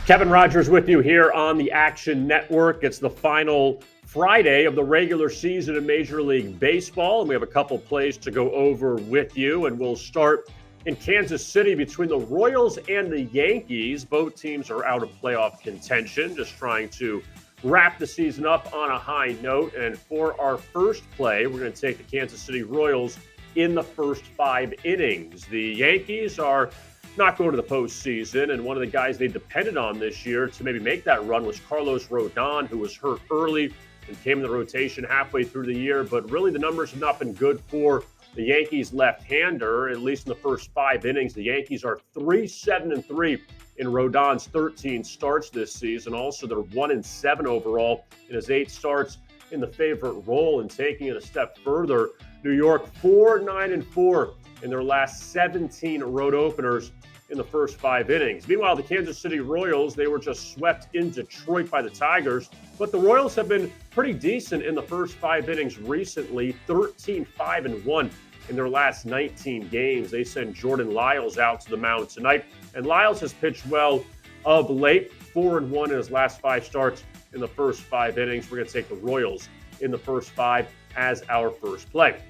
Kevin Rogers with you here on the Action Network. It's the final Friday of the regular season in Major League Baseball, and we have a couple plays to go over with you. And we'll start in Kansas City between the Royals and the Yankees. Both teams are out of playoff contention, just trying to wrap the season up on a high note. And for our first play, we're going to take the Kansas City Royals in the first 5 innings. The Yankees are not going to the postseason, and one of the guys they depended on this year to maybe make that run was Carlos Rodon, who was hurt early and came in the rotation halfway through the year. But really, the numbers have not been good for the Yankees left-hander, at least in the first 5 innings. The Yankees are 3-7-3 in Rodon's 13 starts this season. Also, they're 1-7 overall in his 8 starts in the favorite role. And taking it a step further, New York 4-9-4 in their last 17 road openers in the first 5 innings. Meanwhile, the Kansas City Royals, they were just swept in Detroit by the Tigers, but the Royals have been pretty decent in the first 5 innings recently, 13-5-1 in their last 19 games. They send Jordan Lyles out to the mound tonight, and Lyles has pitched well of late, 4-1 in his last 5 starts in the first 5 innings. We're going to take the Royals in the first 5 as our first play.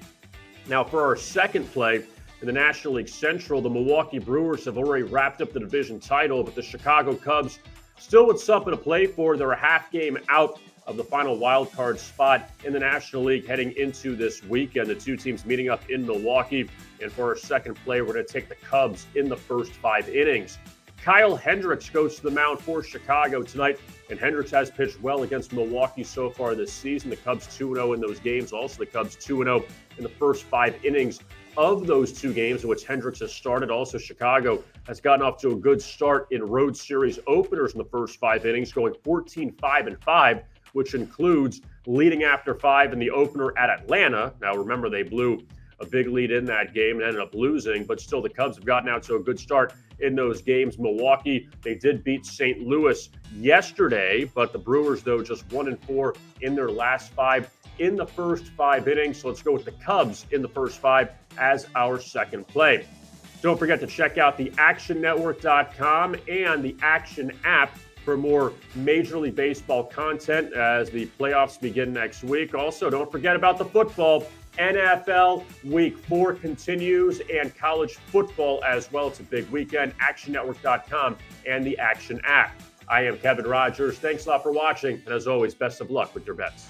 Now, for our second play, in the National League Central, the Milwaukee Brewers have already wrapped up the division title, but the Chicago Cubs still with something to play for. They're a half game out of the final wild card spot in the National League heading into this weekend. The two teams meeting up in Milwaukee. And for our second play, we're going to take the Cubs in the first 5 innings. Kyle Hendricks goes to the mound for Chicago tonight, and Hendricks has pitched well against Milwaukee so far this season. The Cubs 2-0 in those games. Also, the Cubs 2-0 in the first 5 innings of those 2 games in which Hendricks has started. Also, Chicago has gotten off to a good start in road series openers in the first 5 innings, going 14-5-5, which includes leading after 5 in the opener at Atlanta. Now, remember, they blew a big lead in that game and ended up losing, but still the Cubs have gotten out to a good start in those games. Milwaukee, they did beat St. Louis yesterday, but the Brewers, though, just 1-4 in their last 5 in the first 5 innings. So let's go with the Cubs in the first 5 as our second play. Don't forget to check out the actionnetwork.com and the Action app for more Major League Baseball content as the playoffs begin next week. Also, don't forget about the football. NFL Week 4 continues, and college football as well. It's a big weekend. actionnetwork.com and the Action app. I am Kevin Rogers. Thanks a lot for watching, and as always, best of luck with your bets.